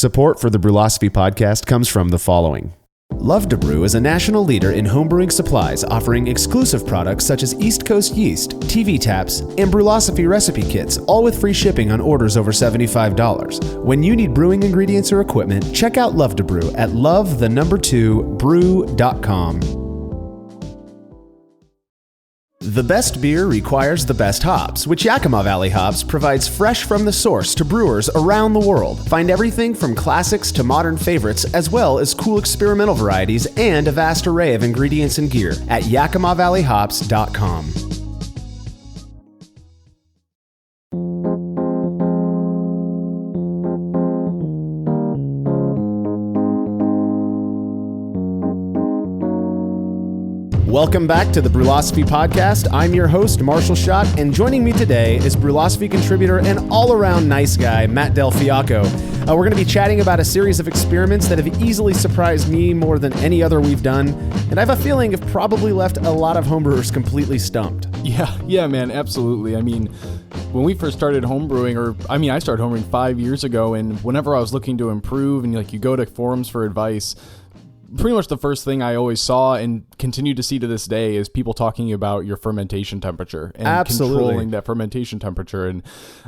Support for the Brülosophy podcast comes from the following. Love to Brew is a national leader in homebrewing supplies, offering exclusive products such as East Coast yeast, TV taps, and Brülosophy recipe kits, all with free shipping on orders over $75. When you need brewing ingredients or equipment, check out Love to Brew at love2brew.com. The best beer requires the best hops, which Yakima Valley Hops provides fresh from the source to brewers around the world. Find everything from classics to modern favorites, as well as cool experimental varieties and a vast array of ingredients and gear at yakimavalleyhops.com. Welcome back to the Brülosophy podcast. I'm your host, Marshall Schott, and joining me today is Brülosophy contributor and all-around nice guy, Matt Del Fiacco. We're going to be chatting about a series of experiments that have easily surprised me more than any other we've done, and I have a feeling have probably left a lot of homebrewers completely stumped. Yeah, man, absolutely. I mean, when we first started homebrewing, I started homebrewing 5 years ago, and whenever I was looking to improve, and you go to forums for advice, pretty much the first thing I always saw and continue to see to this day is people talking about your fermentation temperature and controlling that fermentation temperature. And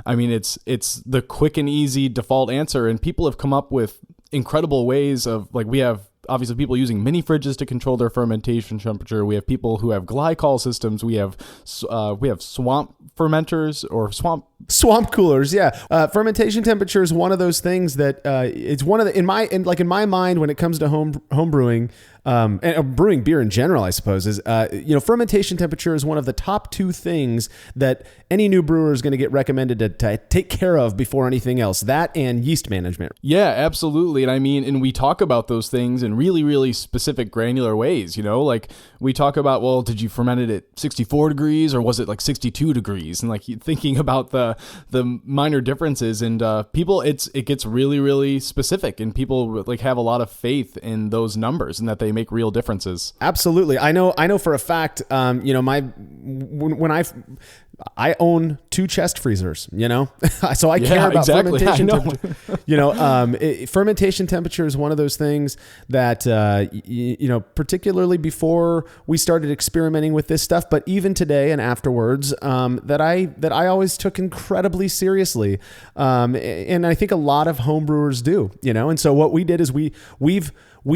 I mean, it's the quick and easy default answer. And people have come up with incredible ways of, we have obviously people using mini fridges to control their fermentation temperature. We have people who have glycol systems. We have swamp fermenters or swamp coolers. Yeah. Fermentation temperature is one of those things that it's one of the, in my mind, when it comes to home brewing, and brewing beer in general, I suppose, is, fermentation temperature is one of the top two things that any new brewer is going to get recommended to take care of before anything else. That and yeast management. Yeah, absolutely. And we talk about those things in really, really specific granular ways, we talk about, well, did you ferment it at 64 degrees or was it 62 degrees? And thinking about the minor differences, and people, it gets really, really specific, and people have a lot of faith in those numbers and that they make real differences. Absolutely. I know for a fact, I own 2 chest freezers, so I care about fermentation temperature. Fermentation temperature is one of those things that, particularly before we started experimenting with this stuff, but even today and afterwards, that I always took incredibly seriously. And I think a lot of homebrewers do, and so what we did is we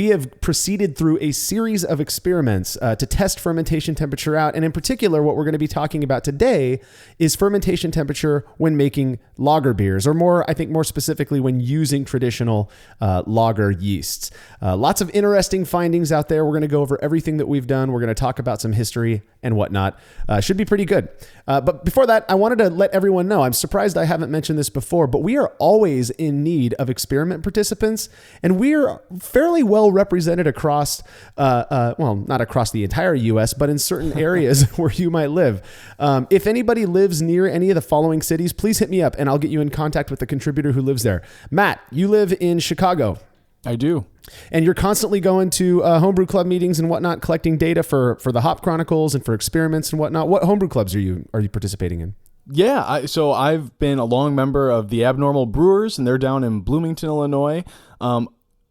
have proceeded through a series of experiments to test fermentation temperature out. And in particular, what we're going to be talking about today is fermentation temperature when making lager beers, or more specifically, when using traditional lager yeasts. Lots of interesting findings out there. We're going to go over everything that we've done. We're going to talk about some history and whatnot. Should be pretty good. But before that, I wanted to let everyone know, I'm surprised I haven't mentioned this before, but we are always in need of experiment participants, and we are fairly well represented across, not across the entire U.S., but in certain areas where you might live. If anybody lives near any of the following cities, please hit me up and I'll get you in contact with the contributor who lives there. Matt, you live in Chicago. I do. And you're constantly going to homebrew club meetings and whatnot, collecting data for the Hop Chronicles and for experiments and whatnot. What homebrew clubs are you participating in? Yeah, so I've been a long member of the Abnormal Brewers, and they're down in Bloomington, Illinois.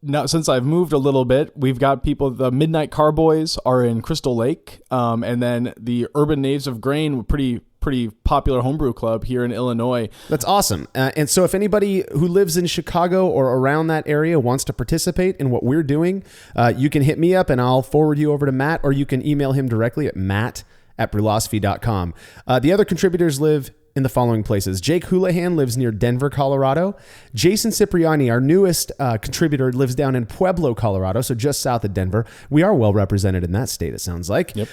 Now, since I've moved a little bit, we've got people, the Midnight Carboys are in Crystal Lake, and then the Urban Knaves of Grain, pretty popular homebrew club here in Illinois. That's awesome. And so if anybody who lives in Chicago or around that area wants to participate in what we're doing, you can hit me up and I'll forward you over to Matt, or you can email him directly at matt@brülosophy.com. The other contributors live in the following places. Jake Houlihan lives near Denver, Colorado. Jason Cipriani, our newest contributor, lives down in Pueblo, Colorado, so just south of Denver. We are well represented in that state, it sounds like. Yep.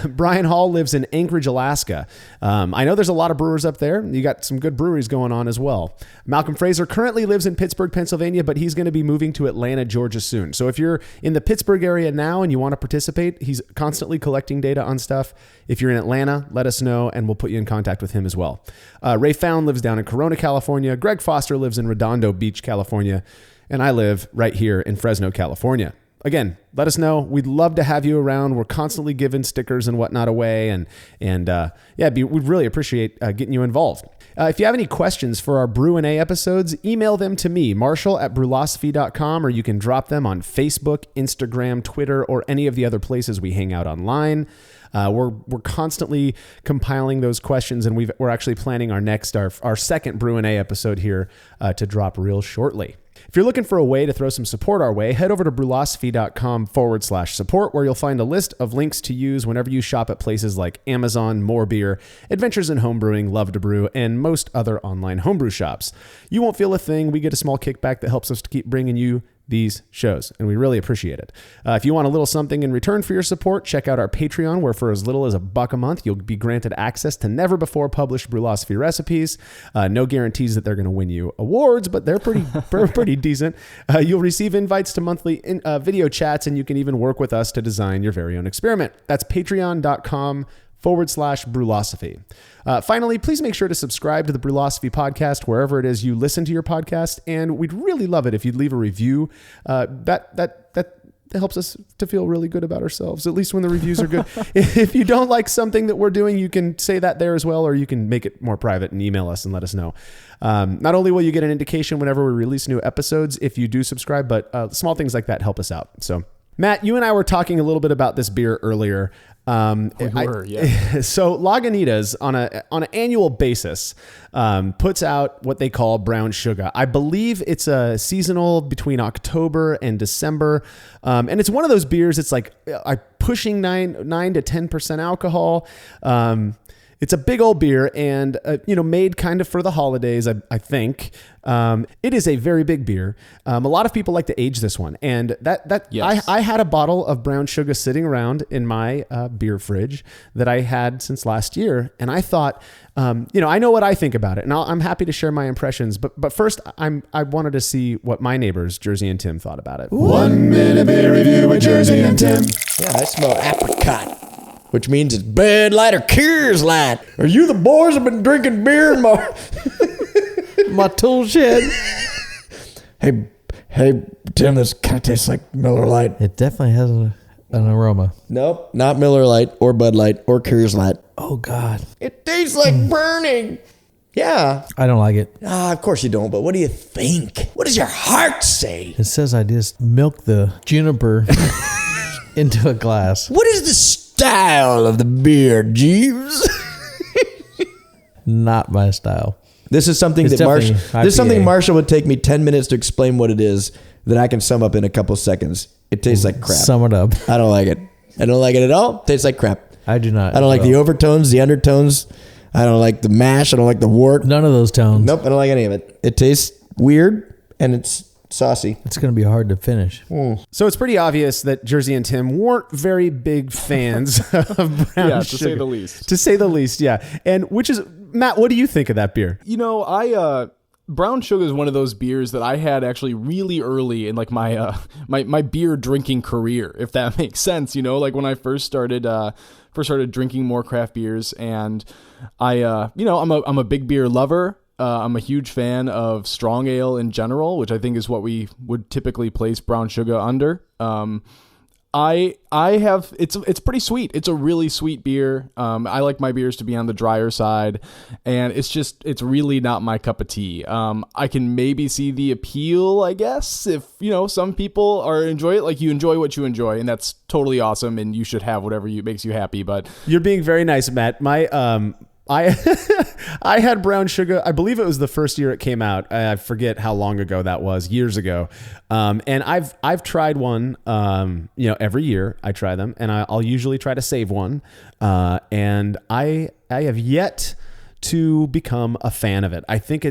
Brian Hall lives in Anchorage, Alaska. I know there's a lot of brewers up there. You got some good breweries going on as well. Malcolm Fraser currently lives in Pittsburgh, Pennsylvania, but he's going to be moving to Atlanta, Georgia soon. So if you're in the Pittsburgh area now and you want to participate, he's constantly collecting data on stuff. If you're in Atlanta, let us know and we'll put you in contact with him as well. Ray Found lives down in Corona, California. Greg Foster lives in Redondo Beach, California. And I live right here in Fresno, California. again, let us know. We'd love to have you around. We're constantly giving stickers and whatnot away. And we'd really appreciate getting you involved. If you have any questions for our Brew and A episodes, email them to me, Marshall@brülosophy.com, or you can drop them on Facebook, Instagram, Twitter, or any of the other places we hang out online. We're constantly compiling those questions, and we're actually planning our second Brew and A episode here to drop real shortly. If you're looking for a way to throw some support our way, head over to brülosophy.com/support, where you'll find a list of links to use whenever you shop at places like Amazon, More Beer, Adventures in Homebrewing, Love to Brew, and most other online homebrew shops. You won't feel a thing. We get a small kickback that helps us to keep bringing you these shows, and we really appreciate it. If you want a little something in return for your support, check out our Patreon, where for as little as $1 a month, you'll be granted access to never before published Brülosophy recipes. No guarantees that they're going to win you awards, but they're pretty decent. You'll receive invites to monthly video chats, and you can even work with us to design your very own experiment. That's patreon.com/Brülosophy. Finally, please make sure to subscribe to the Brülosophy podcast wherever it is you listen to your podcast, and we'd really love it if you'd leave a review. That helps us to feel really good about ourselves, at least when the reviews are good. If you don't like something that we're doing, you can say that there as well, or you can make it more private and email us and let us know. Not only will you get an indication whenever we release new episodes if you do subscribe, but small things like that help us out. So, Matt, you and I were talking a little bit about this beer earlier. Yeah. So Lagunitas on an annual basis puts out what they call brown sugar. I believe it's a seasonal between October and December, and it's one of those beers. It's like pushing 9 to 10% alcohol. It's a big old beer, and made kind of for the holidays, I think. It is a very big beer. A lot of people like to age this one, and yes. I had a bottle of brown sugar sitting around in my beer fridge that I had since last year, and I thought, I know what I think about it, and I'm happy to share my impressions. But first, I wanted to see what my neighbors Jersey and Tim thought about it. 1 minute beer review with Jersey and Tim. Yeah, I smell apricot, which means it's Bud Light or Coors Light. Are you the boys have been drinking beer in my tool shed? Hey, Tim, this kind of tastes like Miller Lite. It definitely has an aroma. Nope, not Miller Lite or Bud Light or Coors Light. Oh, God. It tastes like burning. Yeah. I don't like it. Of course you don't, but what do you think? What does your heart say? It says I just milk the juniper into a glass. What is the style of the beer, Jeeves? Not my style. This is something Marshall would take me 10 minutes to explain what it is that I can sum up in a couple seconds. It tastes like crap. Sum it up. I don't like it. I don't like it at all. It tastes like crap. I do not. I don't like the overtones, the undertones. I don't like the mash. I don't like the wort. None of those tones. Nope, I don't like any of it. It tastes weird, and it's saucy. It's going to be hard to finish. So it's pretty obvious that Jersey and Tim weren't very big fans of brown sugar. To say the least. To say the least, yeah. And Matt, what do you think of that beer? Brown sugar is one of those beers that I had actually really early in like my my beer drinking career, if that makes sense. Like when I first started drinking more craft beers, and I'm a big beer lover. I'm a huge fan of strong ale in general, which I think is what we would typically place brown sugar under. It's pretty sweet. It's a really sweet beer. I like my beers to be on the drier side, and it's really not my cup of tea. I can maybe see the appeal, I guess, if, some people enjoy it. Like, you enjoy what you enjoy, and that's totally awesome, and you should have whatever makes you happy. But you're being very nice, Matt. I had brown sugar. I believe it was the first year it came out. I forget how long ago that was, years ago. And I've tried one, every year I try them, and I'll usually try to save one. And I have yet to become a fan of it. I think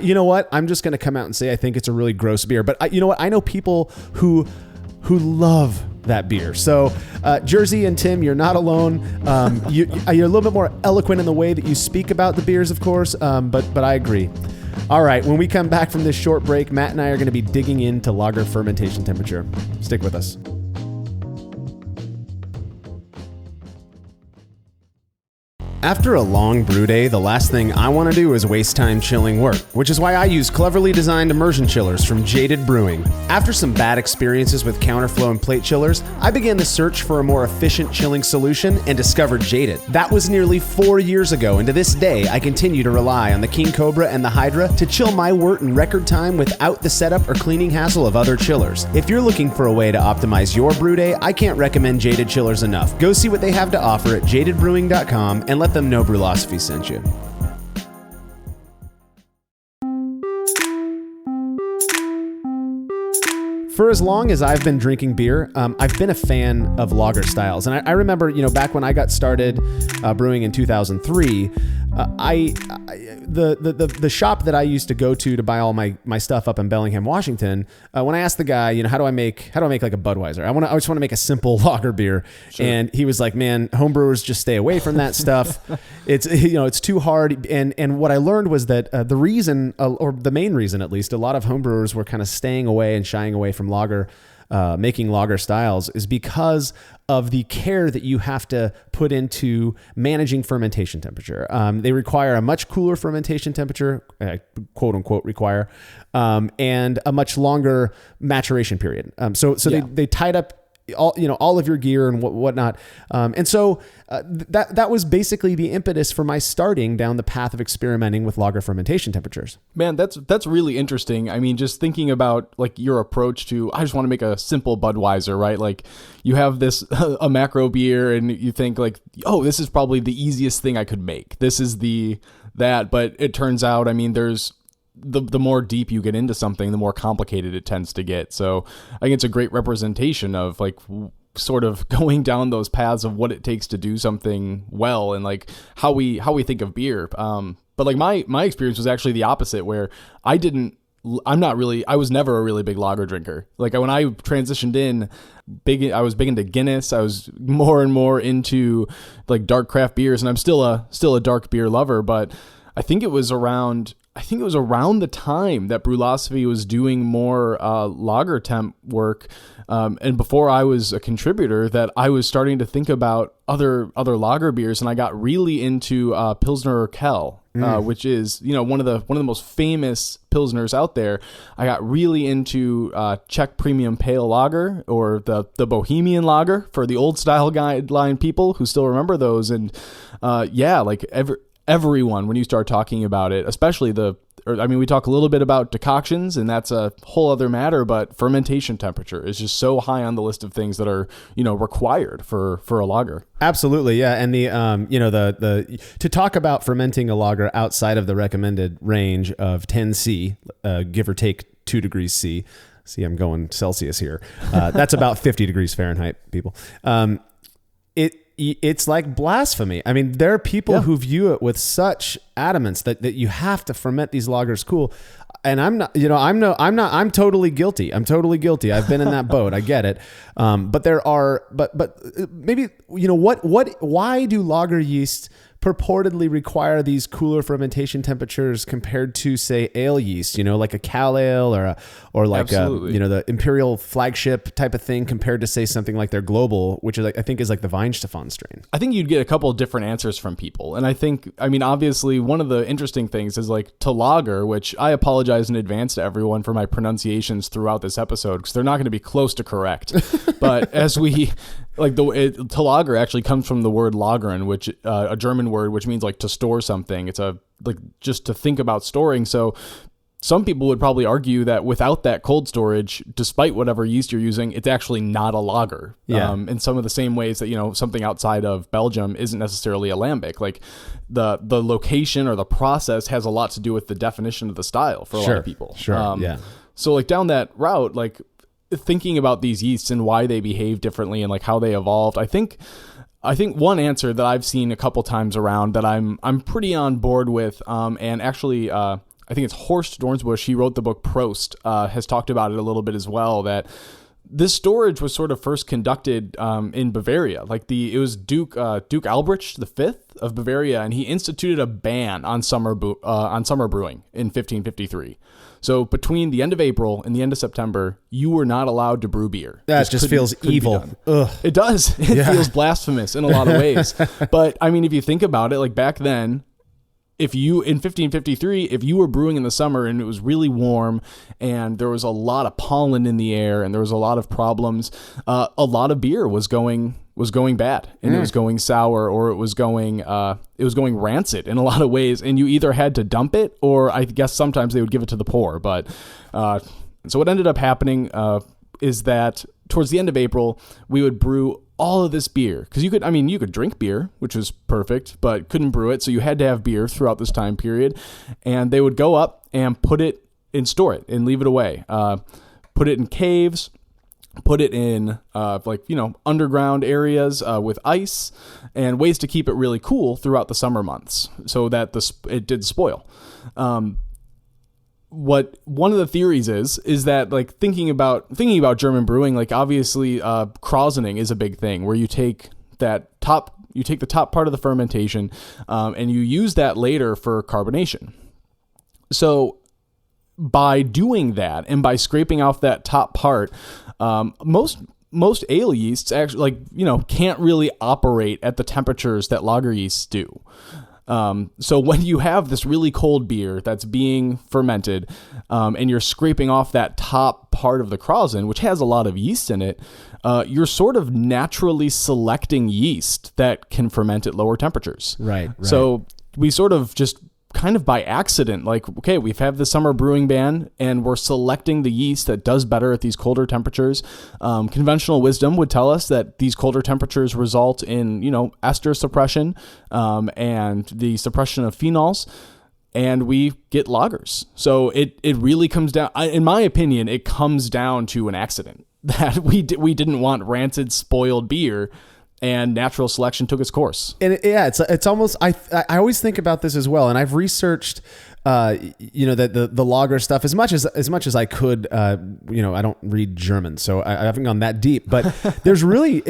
you know what? I'm just going to come out and say, I think it's a really gross beer, but you know what? I know people who love that beer. So Jersey and Tim, you're not alone. You're a little bit more eloquent in the way that you speak about the beers, of course, but I agree. All right, when we come back from this short break, Matt and I are going to be digging into lager fermentation temperature. Stick with us. After a long brew day, the last thing I want to do is waste time chilling work, which is why I use cleverly designed immersion chillers from Jaded Brewing. After some bad experiences with counterflow and plate chillers, I began the search for a more efficient chilling solution and discovered Jaded. That was nearly 4 years ago, and to this day, I continue to rely on the King Cobra and the Hydra to chill my wort in record time without the setup or cleaning hassle of other chillers. If you're looking for a way to optimize your brew day, I can't recommend Jaded chillers enough. Go see what they have to offer at jadedbrewing.com and let them know Brülosophy sent you. For as long as I've been drinking beer, I've been a fan of lager styles. And I remember, back when I got started brewing in 2003, the shop that I used to go to buy all my stuff up in Bellingham, Washington, when I asked the guy, how do I make like a Budweiser? I just want to make a simple lager beer. Sure. And he was like, man, homebrewers just stay away from that stuff. It's too hard. And what I learned was that the reason, or the main reason at least, a lot of homebrewers were kind of staying away and shying away from lager, making lager styles, is because of the care that you have to put into managing fermentation temperature. They require a much cooler fermentation temperature, quote unquote require, and a much longer maturation period. They tied up all of your gear and whatnot. And so that was basically the impetus for my starting down the path of experimenting with lager fermentation temperatures. Man, that's really interesting. I mean, just thinking about like your approach to, I just want to make a simple Budweiser, right? Like you have this, a macro beer and you think like, oh, this is probably the easiest thing I could make. This is that, but it turns out, I mean, there's, the more deep you get into something, the more complicated it tends to get. So I think it's a great representation of like sort of going down those paths of what it takes to do something well and like how we think of beer. But like my experience was actually the opposite, where I was never a really big lager drinker. Like when I transitioned I was big into Guinness. I was more and more into like dark craft beers, and I'm still a dark beer lover, but I think it was around the time that Brülosophy was doing more lager temp work, and before I was a contributor, that I was starting to think about other lager beers, and I got really into Pilsner Urquell, which is one of the most famous pilsners out there. I got really into Czech Premium Pale Lager, or the Bohemian Lager for the old style guideline people who still remember those, and everyone, when you start talking about it, especially we talk a little bit about decoctions, and that's a whole other matter, but fermentation temperature is just so high on the list of things that are, required for a lager. Absolutely. Yeah. And to talk about fermenting a lager outside of the recommended range of 10C, give or take 2 degrees C. See, I'm going Celsius here. That's about 50 degrees Fahrenheit, people. It's like blasphemy. I mean, there are people who view it with such adamance that you have to ferment these lagers cool. And I'm totally guilty. I've been in that boat. I get it. But maybe, why do lager yeast purportedly require these cooler fermentation temperatures compared to, say, ale yeast, like a Cal Ale or like the Imperial Flagship type of thing, compared to, say, something like their Global, which is I think is like the Weihenstephan strain. I think you'd get a couple of different answers from people. And obviously one of the interesting things is like to lager, which I apologize in advance to everyone for my pronunciations throughout this episode, because they're not going to be close to correct. But as we... to lager actually comes from the word lagern, which a German word, which means like to store something. It's just to think about storing. So some people would probably argue that without that cold storage, despite whatever yeast you're using, it's actually not a lager. Yeah. In some of the same ways that, something outside of Belgium isn't necessarily a lambic. Like the location or the process has a lot to do with the definition of the style for a lot of people. Sure. Yeah. So like down that route, like thinking about these yeasts and why they behave differently and like how they evolved, I think one answer that I've seen a couple times around that I'm pretty on board with, and actually I think it's Horst Dornsbusch, he wrote the book Prost, has talked about it a little bit as well, that this storage was sort of first conducted in Bavaria. It was Duke Albrecht V of Bavaria, and he instituted a ban on summer brewing in 1553. So between the end of April and the end of September, you were not allowed to brew beer. That just feels evil. Ugh. It does. It feels blasphemous in a lot of ways. But I mean, if you think about it, like back then, in 1553, if you were brewing in the summer and it was really warm and there was a lot of pollen in the air and there was a lot of problems, a lot of beer was going bad, and it was going sour, or it was going rancid in a lot of ways. And you either had to dump it, or I guess sometimes they would give it to the poor. But so what ended up happening is that towards the end of April, we would brew all of this beer, because you could drink beer, which was perfect, but couldn't brew it. So you had to have beer throughout this time period, and they would go up and put it and store it and leave it away. Put it in caves, put it in underground areas with ice, and ways to keep it really cool throughout the summer months so that it did spoil. What one of the theories is that, like, thinking about German brewing, like, obviously krausening is a big thing, where you take the top part of the fermentation and you use that later for carbonation. So by doing that and by scraping off that top part, most ale yeasts actually can't really operate at the temperatures that lager yeasts do. So when you have this really cold beer that's being fermented, and you're scraping off that top part of the krausen, which has a lot of yeast in it, you're sort of naturally selecting yeast that can ferment at lower temperatures. Right. So we sort of just kind of by accident, like, okay, we've had the summer brewing ban and we're selecting the yeast that does better at these colder temperatures. Conventional wisdom would tell us that these colder temperatures result in, ester suppression, and the suppression of phenols, and we get lagers. So it really comes down, in my opinion, it comes down to an accident that we didn't want rancid, spoiled beer, and natural selection took its course. And it's almost, I always think about this as well. And I've researched, the lager stuff as much as I could. I don't read German, so I haven't gone that deep, but there's really,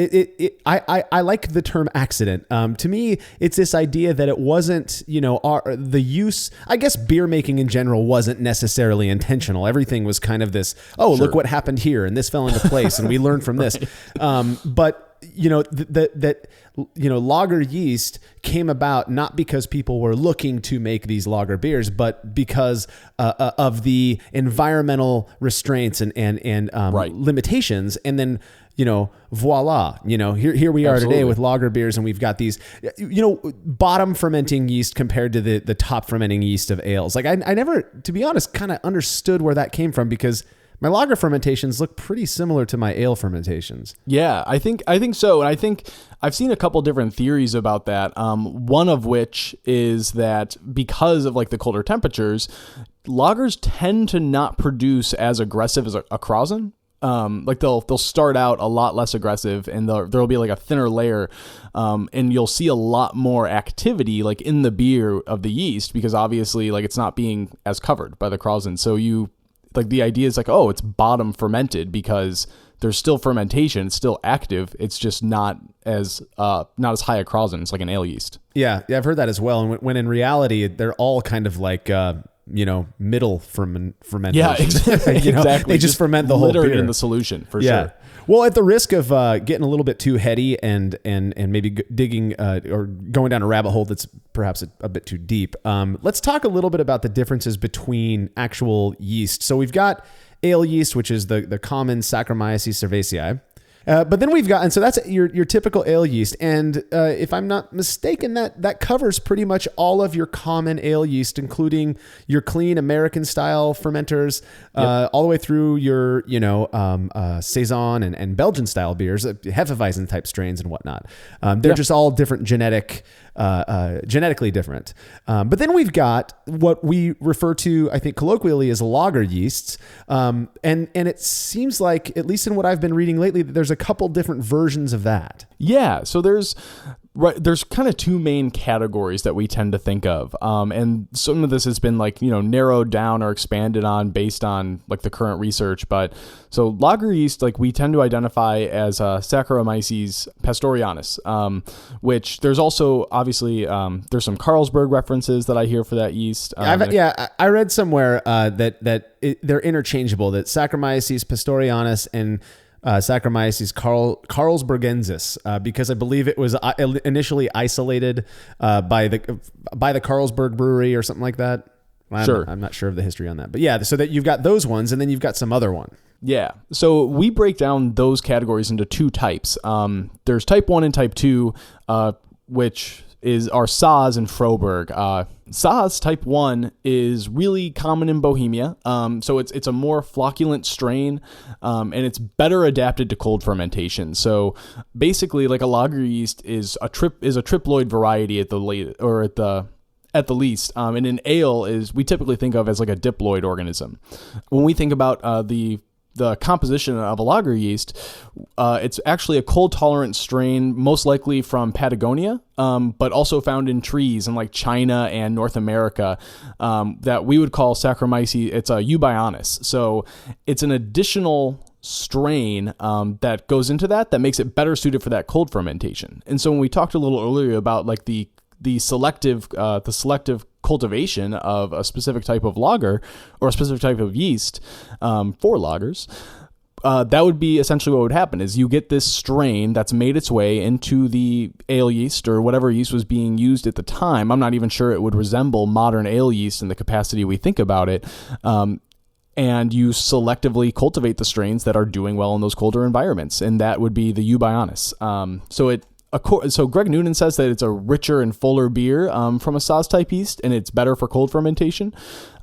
I like the term accident. To me, it's this idea that it wasn't, the use, I guess beer making in general wasn't necessarily intentional. Everything was kind of this, look what happened here, and this fell into place, and we learned from this. But lager yeast came about not because people were looking to make these lager beers, but because of the environmental restraints and limitations. And then, voila, here we are today with lager beers, and we've got these, bottom fermenting yeast compared to the top fermenting yeast of ales. Like I never, to be honest, kind of understood where that came from, because my lager fermentations look pretty similar to my ale fermentations. Yeah, I think so. And I think I've seen a couple different theories about that. One of which is that because of the colder temperatures, lagers tend to not produce as aggressive as a krausen. They'll start out a lot less aggressive, and there'll be a thinner layer, and you'll see a lot more activity in the beer of the yeast, because obviously it's not being as covered by the krausen. So the idea is it's bottom fermented because there's still fermentation, it's still active. It's just not as high a krausen. It's like an ale yeast. Yeah, I've heard that as well. And when in reality, they're all kind of middle fermentation. Yeah, exactly. They just ferment the whole beer in the solution for sure. Well, at the risk of getting a little bit too heady and maybe digging or going down a rabbit hole that's perhaps a bit too deep, let's talk a little bit about the differences between actual yeast. So we've got ale yeast, which is the common Saccharomyces cerevisiae. But then we've got, and so that's your typical ale yeast. And if I'm not mistaken, that covers pretty much all of your common ale yeast, including your clean American style fermenters, all the way through your, Saison and Belgian style beers, Hefeweizen type strains and whatnot. They're just all different genetically different. But then we've got what we refer to, I think colloquially, as lager yeasts. And it seems like, at least in what I've been reading lately, that there's a couple different versions of that. Yeah. So there's Right. There's kind of two main categories that we tend to think of. And some of this has been like, narrowed down or expanded on based on like the current research. But so lager yeast, like we tend to identify as Saccharomyces pastorianus, which there's also obviously, there's some Carlsberg references that I hear for that yeast. I read somewhere that they're interchangeable, that Saccharomyces pastorianus and Saccharomyces carlsbergensis, because I believe it was initially isolated by the Carlsberg brewery or something like that. I'm not sure of the history on that, but yeah, so that you've got those ones, and then you've got some other one. Yeah. So we break down those categories into two types. There's type 1 and type 2, which are Saaz and Froberg. Saaz type 1 is really common in Bohemia. So it's a more flocculent strain, and it's better adapted to cold fermentation. So basically, like a lager yeast is a triploid variety at the least. And an ale we typically think of as like a diploid organism. When we think about the composition of a lager yeast, it's actually a cold tolerant strain, most likely from Patagonia, but also found in trees in like China and North America, that we would call Saccharomyces. It's a eubionis. So it's an additional strain that goes into that makes it better suited for that cold fermentation. And so when we talked a little earlier about like the selective cultivation of a specific type of lager or a specific type of yeast for lagers, that would be essentially what would happen is you get this strain that's made its way into the ale yeast or whatever yeast was being used at the time. I'm not even sure it would resemble modern ale yeast in the capacity we think about it. And you selectively cultivate the strains that are doing well in those colder environments, and that would be the eubionis. So Greg Noonan says that it's a richer and fuller beer from a Saaz type yeast, and it's better for cold fermentation.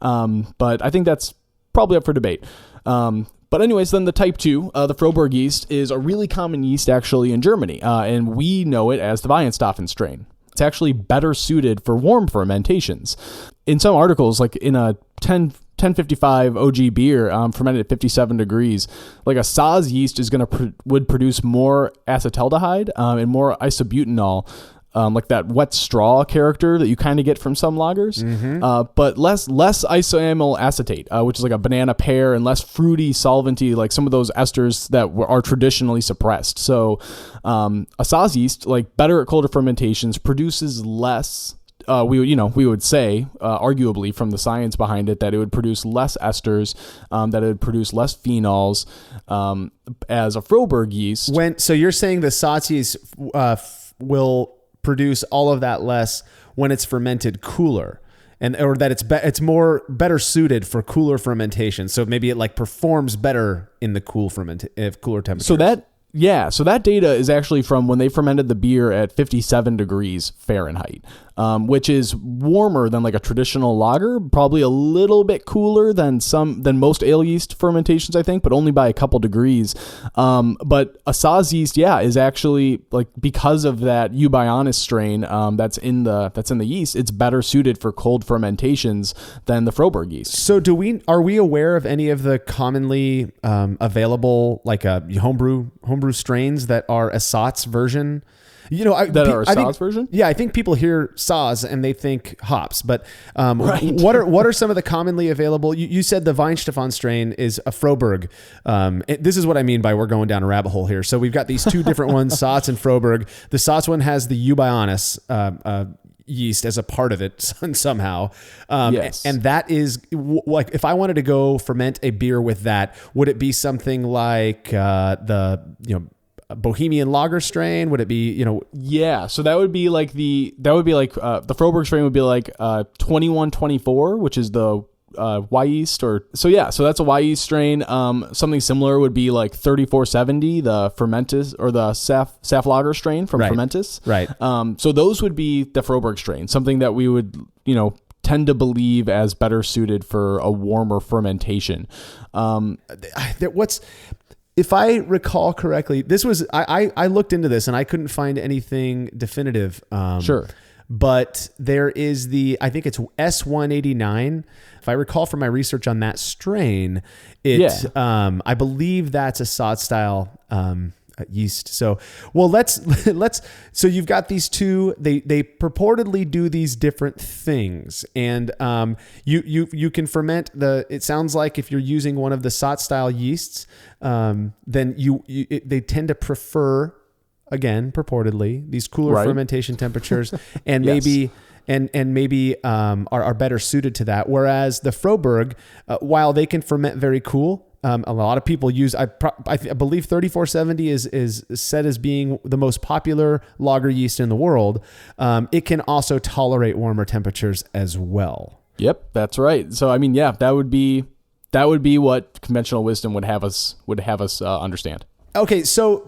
But I think that's probably up for debate. But anyways, then the type 2, the Froberg yeast, is a really common yeast actually in Germany, and we know it as the Weihenstephan strain. It's actually better suited for warm fermentations. In some articles, like in a 1055 OG beer fermented at 57 degrees, like a Saaz yeast is would produce more acetaldehyde and more isobutanol, like that wet straw character that you kind of get from some lagers, but less isoamyl acetate, which is like a banana pear, and less fruity, solventy, like some of those esters that are traditionally suppressed. So a Saaz yeast, like better at colder fermentations, produces less. We would say, arguably from the science behind it, that it would produce less esters, that it would produce less phenols, as a Froberg yeast. So you're saying the Saaz yeast will produce all of that less when it's fermented cooler, or that it's better suited for cooler fermentation. So maybe it like performs better in the cooler temperatures. So that data is actually from when they fermented the beer at 57 degrees Fahrenheit, which is warmer than like a traditional lager, probably a little bit cooler than most ale yeast fermentations, I think, but only by a couple degrees. But a Saaz yeast, is actually, like, because of that eubionis strain that's in the yeast, it's better suited for cold fermentations than the Froberg yeast. So are we aware of any of the commonly available like homebrew strains that are a Saaz version? Version? Yeah, I think people hear Saaz and they think hops, but right. what are some of the commonly available? You said the Weihenstephan strain is a Froberg. This is what I mean by we're going down a rabbit hole here. So we've got these two different ones, Saaz and Froberg. The Saaz one has the eubionis yeast as a part of it somehow. Yes. And that is like, if I wanted to go ferment a beer with that, would it be something like the Bohemian lager strain? Would it be, Yeah. So that would be like the Froberg strain would be like 2124, which is the Y yeast, so that's a Y yeast strain. Something similar would be like 3470, the Fermentis, or the Saf lager strain from Fermentis. Right. So those would be the Froberg strain, something that we would, tend to believe as better suited for a warmer fermentation. If I recall correctly, this was, I looked into this and I couldn't find anything definitive. Sure. But there is I think it's S189. If I recall from my research on that strain, I believe that's a Saaz style yeast. So, well, let's so you've got these two, they purportedly do these different things, and you can ferment it sounds like if you're using one of the Sot style yeasts, then they tend to prefer, again, purportedly, these cooler fermentation temperatures, and maybe are better suited to that. Whereas the Froberg, while they can ferment very cool, a lot of people use, I believe 3470 is said as being the most popular lager yeast in the world. It can also tolerate warmer temperatures as well. Yep, that's right. So, I mean, yeah, that would be what conventional wisdom would have us understand. Okay, so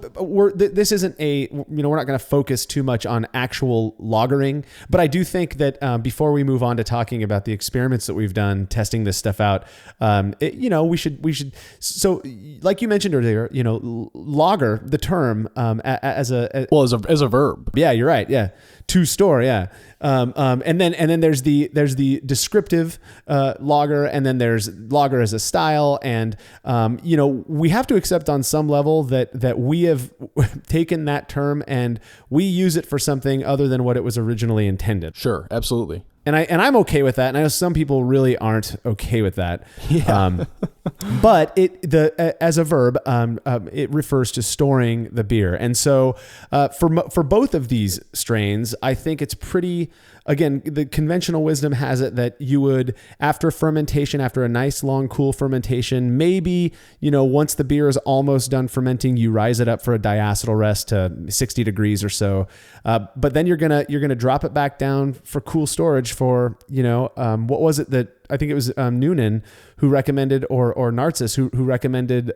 this isn't we're not going to focus too much on actual lagering, but I do think that before we move on to talking about the experiments that we've done testing this stuff out, we should. So, like you mentioned earlier, lager, the term as a verb. Yeah, you're right. Yeah, to store. Yeah. And then there's the descriptive lager, and then there's lager as a style, and we have to accept on some level that we have taken that term and we use it for something other than what it was originally intended. Sure, absolutely. And I'm okay with that, and I know some people really aren't okay with that. Yeah. But as a verb, it refers to storing the beer, and so for both of these strains, I think it's pretty. Again, the conventional wisdom has it that you would, after fermentation, after a nice long cool fermentation, maybe once the beer is almost done fermenting, you rise it up for a diacetyl rest to 60 degrees or so. But then you're gonna drop it back down for cool storage for what was it that I think it was Noonan who recommended, or Narcissus who recommended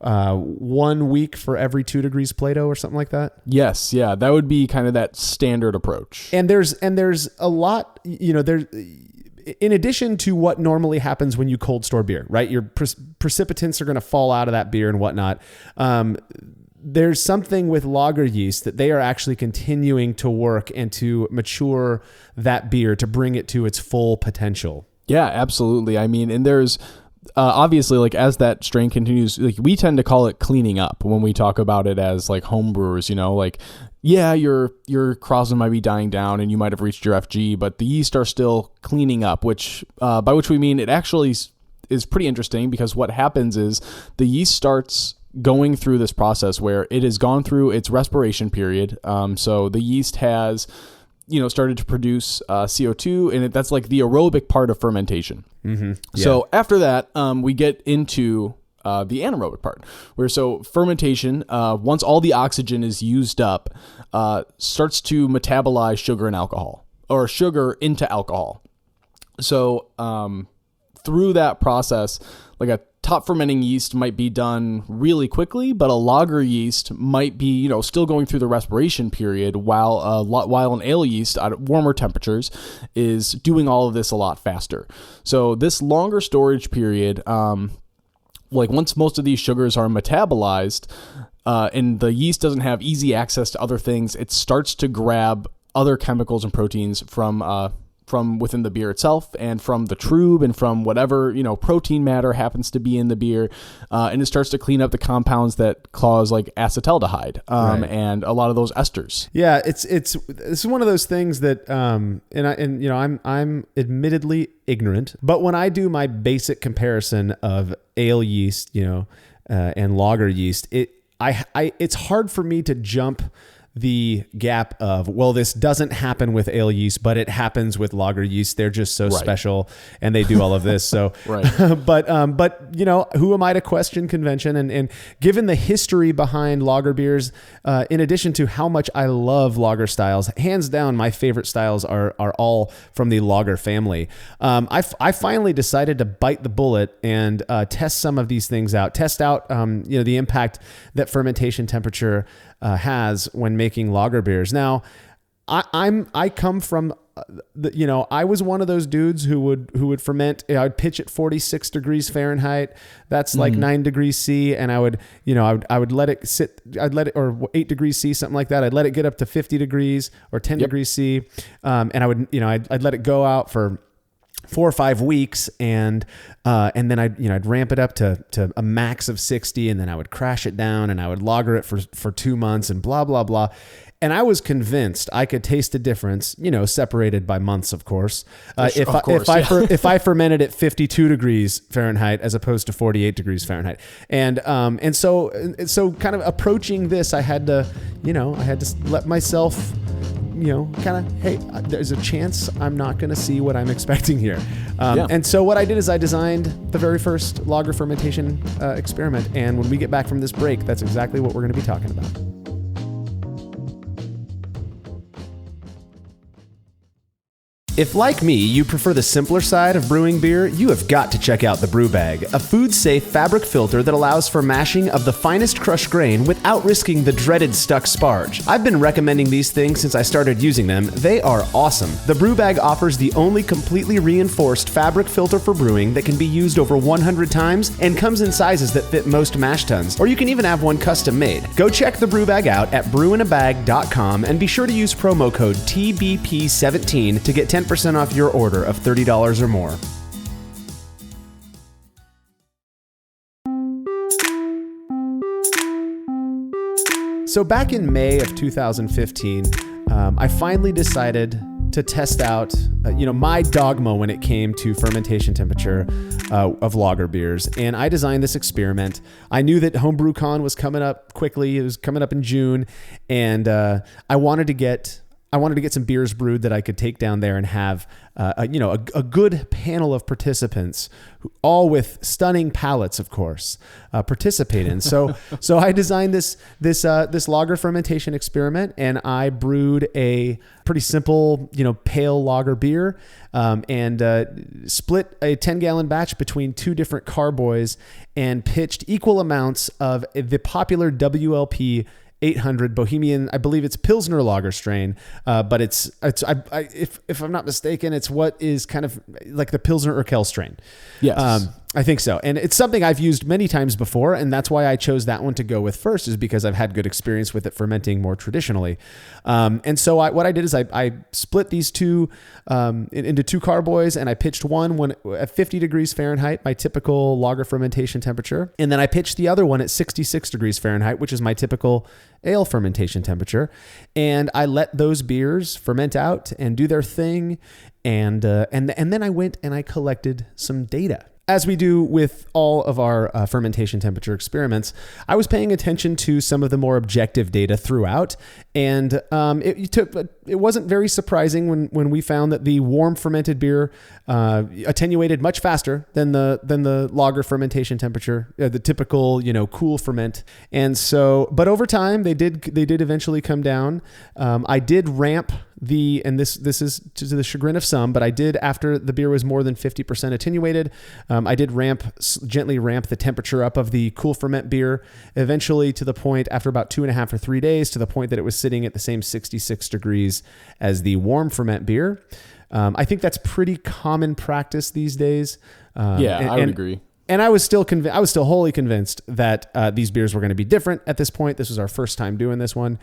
1 week for every 2 degrees Plato or something like that. Yes. Yeah. That would be kind of that standard approach. And there's a lot, there's, in addition to what normally happens when you cold store beer, right? Your precipitants are going to fall out of that beer and whatnot. There's something with lager yeast that they are actually continuing to work and to mature that beer to bring it to its full potential. Yeah, absolutely. I mean, and there's, obviously, like, as that strain continues, like, we tend to call it cleaning up when we talk about it as like home brewers, like, yeah, your crossin might be dying down and you might have reached your FG, but the yeast are still cleaning up, which by which we mean it actually is pretty interesting, because what happens is the yeast starts going through this process where it has gone through its respiration period. So the yeast has started to produce CO2, and that's like the aerobic part of fermentation. Mm-hmm. Yeah. So after that, we get into the anaerobic part, where fermentation, once all the oxygen is used up, starts to metabolize sugar and alcohol, or sugar into alcohol. So through that process, like a top fermenting yeast might be done really quickly, but a lager yeast might be, still going through the respiration period, while an ale yeast at warmer temperatures is doing all of this a lot faster. So this longer storage period, once most of these sugars are metabolized, and the yeast doesn't have easy access to other things, it starts to grab other chemicals and proteins from within the beer itself, and from the trub, and from whatever, protein matter happens to be in the beer. And it starts to clean up the compounds that cause like acetaldehyde, and a lot of those esters. Yeah. This is one of those things that, I'm admittedly ignorant, but when I do my basic comparison of ale yeast, and lager yeast, it's hard for me to jump the gap of, well, this doesn't happen with ale yeast, but it happens with lager yeast. They're just so special, and they do all of this. So, but who am I to question convention? And given the history behind lager beers, in addition to how much I love lager styles, hands down, my favorite styles are all from the lager family. I finally decided to bite the bullet and test some of these things out. Test out, the impact that fermentation temperature has when making lager beers. Now, I come from I was one of those dudes who would ferment. I'd pitch at 46 degrees Fahrenheit. That's like 9 degrees C, and I would let it sit. Or 8 degrees C, something like that. I'd let it get up to 50 degrees or 10 degrees C, and I'd let it go out for 4 or 5 weeks, and then I'd ramp it up to a max of 60, and then I would crash it down, and I would lager it for 2 months, and blah blah blah. And I was convinced I could taste a difference, separated by months, of course. If I fermented at 52 degrees Fahrenheit as opposed to 48 degrees Fahrenheit, and so kind of approaching this, I had to let myself, hey, there's a chance I'm not going to see what I'm expecting here. And so what I did is I designed the very first lager fermentation experiment. And when we get back from this break, that's exactly what we're going to be talking about. If, like me, you prefer the simpler side of brewing beer, you have got to check out the Brew Bag, a food-safe fabric filter that allows for mashing of the finest crushed grain without risking the dreaded stuck sparge. I've been recommending these things since I started using them. They are awesome. The Brew Bag offers the only completely reinforced fabric filter for brewing that can be used over 100 times and comes in sizes that fit most mash tuns, or you can even have one custom made. Go check the Brew Bag out at brewinabag.com and be sure to use promo code TBP17 to get 10% off your order of $30 or more. So back in May of 2015, I finally decided to test out, my dogma when it came to fermentation temperature of lager beers. And I designed this experiment. I knew that HomebrewCon was coming up quickly. It was coming up in June. And I wanted to get some beers brewed that I could take down there and have, a good panel of participants, all with stunning palates, of course, participate in. So I designed this lager fermentation experiment, and I brewed a pretty simple, pale lager beer, and split a 10-gallon batch between 2 different carboys and pitched equal amounts of the popular WLP 800 Bohemian, I believe it's Pilsner lager strain, but if I'm not mistaken, it's what is kind of like the Pilsner Urquell strain. Yes. I think so. And it's something I've used many times before, and that's why I chose that one to go with first, is because I've had good experience with it fermenting more traditionally. And so what I did is I split these two into 2 carboys, and I pitched one at 50 degrees Fahrenheit, my typical lager fermentation temperature. And then I pitched the other one at 66 degrees Fahrenheit, which is my typical ale fermentation temperature. And I let those beers ferment out and do their thing. And then I went and I collected some data. As we do with all of our fermentation temperature experiments, I was paying attention to some of the more objective data throughout, and it wasn't very surprising when we found that the warm fermented beer attenuated much faster than the lager fermentation temperature, the typical cool ferment. And so, but over time they did eventually come down. I did ramp and this is to the chagrin of some, but I did, after the beer was more than 50% attenuated, I did gently ramp the temperature up of the cool ferment beer, eventually to the point, after about 2.5 or 3 days, to the point that it was sitting at the same 66 degrees as the warm ferment beer. I think that's pretty common practice these days. I would agree. And I was still wholly convinced that these beers were going to be different at this point. This was our first time doing this one.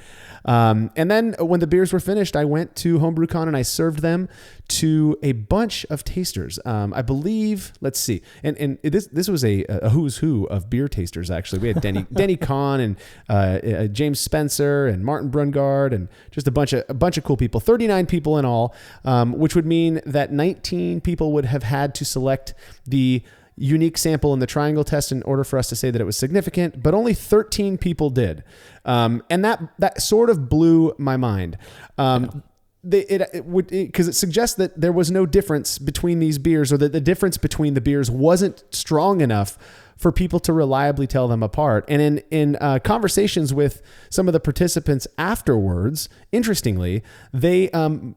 And then when the beers were finished, I went to HomebrewCon and I served them to a bunch of tasters. I believe, let's see. And this was a who's who of beer tasters, actually. We had Denny Kahn and James Spencer and Martin Brungard and just a bunch of cool people, 39 people in all, which would mean that 19 people would have had to select the unique sample in the triangle test in order for us to say that it was significant, but only 13 people did. And that sort of blew my mind. Because it suggests that there was no difference between these beers, or that the difference between the beers wasn't strong enough for people to reliably tell them apart. And in conversations with some of the participants afterwards, interestingly, they, and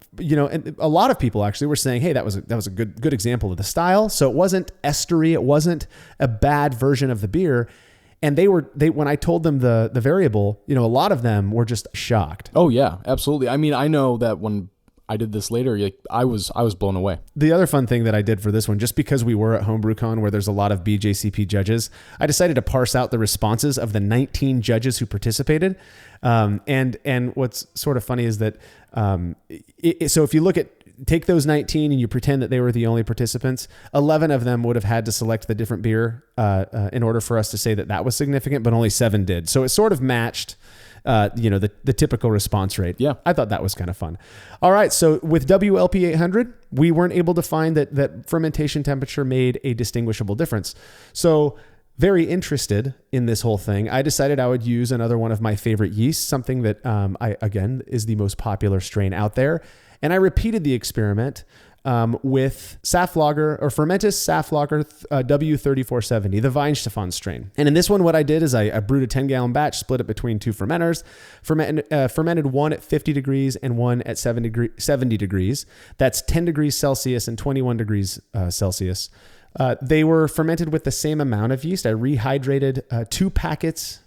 a lot of people actually were saying, hey, that was a good example of the style. So it wasn't estery. It wasn't a bad version of the beer. And they when I told them the variable, a lot of them were just shocked. Oh yeah, absolutely. I mean, I know that when I did this later, I was blown away. The other fun thing that I did for this one, just because we were at HomebrewCon where there's a lot of BJCP judges, I decided to parse out the responses of the 19 judges who participated. And what's sort of funny is that, so if you look at take those 19 and you pretend that they were the only participants, 11 of them would have had to select the different beer in order for us to say that that was significant, but only 7 did. So it sort of matched the typical response rate. Yeah. I thought that was kind of fun. All right. So with WLP 800, we weren't able to find that fermentation temperature made a distinguishable difference. So very interested in this whole thing, I decided I would use another one of my favorite yeasts, something that again is the most popular strain out there. And I repeated the experiment with Saftlager or Fermented Saftlager W3470, the Weihenstephan strain. And in this one, what I did is I brewed a 10-gallon batch, split it between 2 fermenters, fermented one at 50 degrees and one at 70 degrees. That's 10 degrees Celsius and 21 degrees Celsius. They were fermented with the same amount of yeast. I rehydrated 2 packets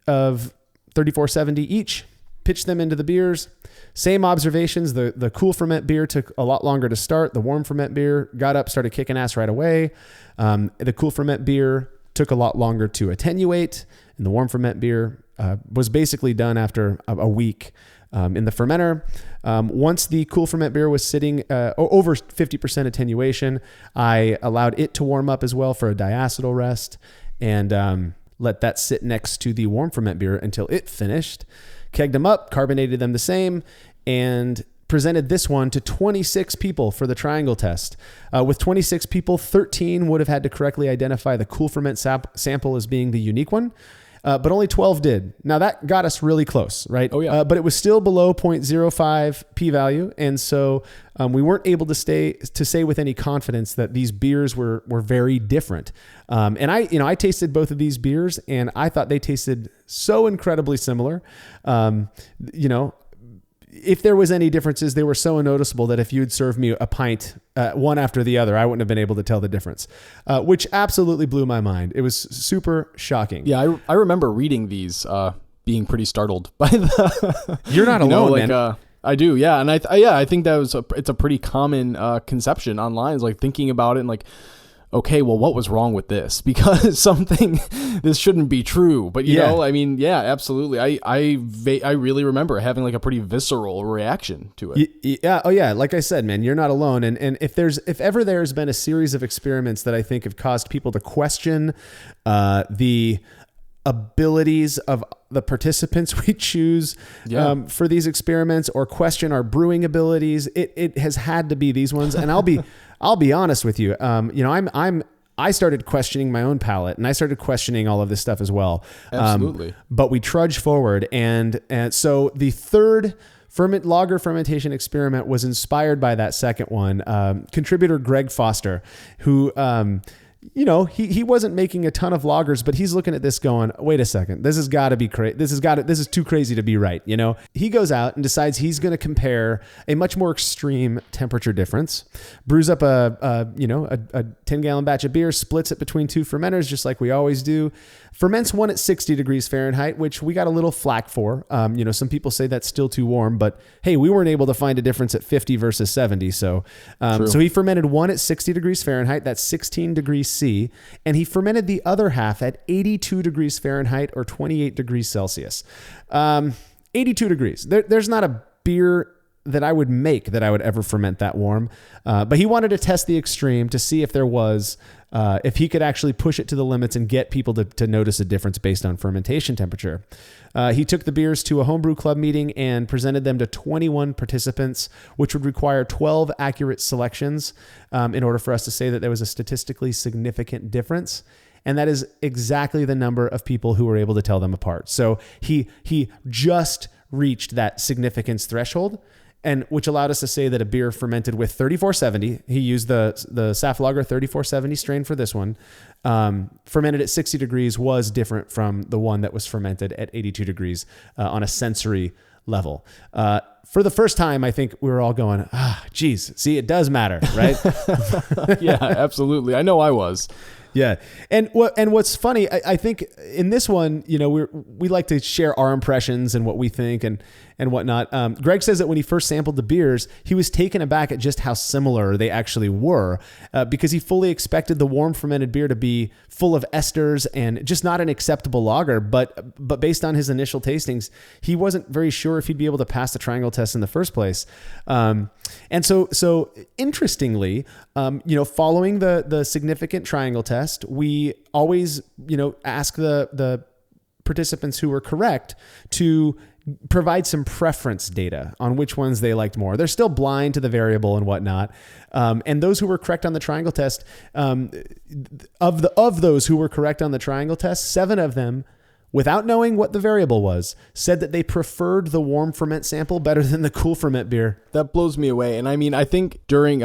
of 3470 each, pitched them into the beers. Same observations. The cool ferment beer took a lot longer to start. The warm ferment beer got up, started kicking ass right away. The cool ferment beer took a lot longer to attenuate, and the warm ferment beer was basically done after a week in the fermenter. Once the cool ferment beer was sitting over 50% attenuation, I allowed it to warm up as well for a diacetyl rest, and let that sit next to the warm ferment beer until it finished. Kegged them up, carbonated them the same, and presented this one to 26 people for the triangle test. With 26 people, 13 would have had to correctly identify the cool ferment sample as being the unique one, but only 12 did. Now that got us really close, right? Oh yeah. But it was still below 0.05 p-value, and so we weren't able to say with any confidence that these beers were very different. And I tasted both of these beers, and I thought they tasted so incredibly similar. If there was any differences, they were so unnoticeable that if you'd served me a pint one after the other, I wouldn't have been able to tell the difference, which absolutely blew my mind. It was super shocking. Yeah, I remember reading these, being pretty startled by the. You're not alone, man. I do, yeah, and I think that it's a pretty common conception online. It's like thinking about it and like, okay, well, what was wrong with this? Because this shouldn't be true. But you know, I mean, yeah, absolutely. I really remember having like a pretty visceral reaction to it. Yeah. Oh yeah. Like I said, man, you're not alone. And if ever there's been a series of experiments that I think have caused people to question the abilities of the participants we choose for these experiments, or question our brewing abilities, it has had to be these ones. And I'll be honest with you. I started questioning my own palate, and I started questioning all of this stuff as well. Absolutely. But we trudged forward, and so the third lager fermentation experiment was inspired by that second one. Contributor Greg Foster, who he wasn't making a ton of lagers, but he's looking at this going, wait a second, this has got to be crazy. This is too crazy to be right. He goes out and decides he's going to compare a much more extreme temperature difference, brews up a 10-gallon batch of beer, splits it between 2 fermenters, just like we always do, ferments one at 60 degrees Fahrenheit, which we got a little flack for. Some people say that's still too warm, but hey, we weren't able to find a difference at 50 versus 70. So he fermented one at 60 degrees Fahrenheit, that's 16 degrees C, and he fermented the other half at 82 degrees Fahrenheit or 28 degrees Celsius. 82 degrees. There's not a beer that I would make that I would ever ferment that warm. But he wanted to test the extreme to see if there was, if he could actually push it to the limits and get people to notice a difference based on fermentation temperature. He took the beers to a homebrew club meeting and presented them to 21 participants, which would require 12 accurate selections in order for us to say that there was a statistically significant difference. And that is exactly the number of people who were able to tell them apart. So he just reached that significance threshold, and which allowed us to say that a beer fermented with 3470, he used the Saftlager 3470 strain for this one, fermented at 60 degrees was different from the one that was fermented at 82 degrees on a sensory level. For the first time, I think we were all going, geez, see, it does matter, right? Yeah, absolutely. I know I was. Yeah. And what's funny, I think in this one, we like to share our impressions and what we think and whatnot. Greg says that when he first sampled the beers, he was taken aback at just how similar they actually were, because he fully expected the warm fermented beer to be full of esters and just not an acceptable lager. But based on his initial tastings, he wasn't very sure if he'd be able to pass the triangle test in the first place. And so interestingly, following the significant triangle test, we always, ask the participants who were correct to provide some preference data on which ones they liked more. They're still blind to the variable and whatnot. And those who were correct on the triangle test, of those who were correct on the triangle test, 7 of them, without knowing what the variable was, said that they preferred the warm ferment sample better than the cool ferment beer. That blows me away. And I mean, I think during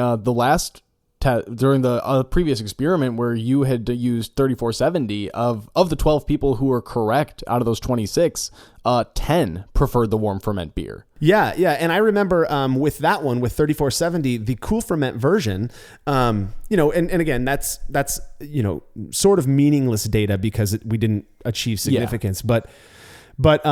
during the previous experiment where you had used 3470, of the 12 people who were correct out of those 26, 10 preferred the warm ferment beer. Yeah. And I remember with that one, with 3470, the cool ferment version, and again, that's sort of meaningless data because we didn't achieve significance. Yeah. But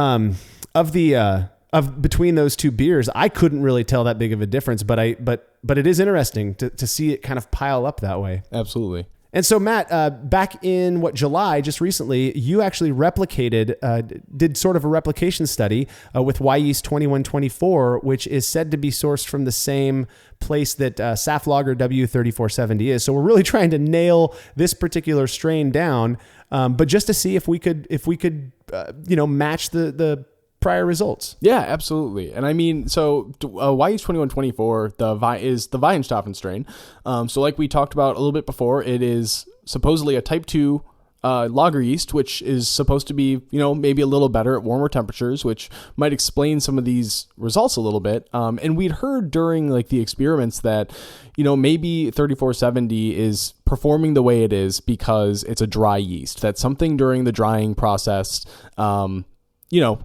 of between those two beers, I couldn't really tell that big of a difference, but it is interesting to see it kind of pile up that way. Absolutely. And so, Matt, back in July, just recently, you actually did sort of a replication study with Y Yeast 2124, which is said to be sourced from the same place that Saf Lager W3470 is. So we're really trying to nail this particular strain down, but just to see if we could match the prior results. Yeah, absolutely. And I mean, so Y Yeast 2124 is the Weihenstephan strain. So like we talked about a little bit before, it is supposedly a type 2 lager yeast, which is supposed to be, maybe a little better at warmer temperatures, which might explain some of these results a little bit. And we'd heard during like the experiments that, maybe 3470 is performing the way it is because it's a dry yeast. That something during the drying process,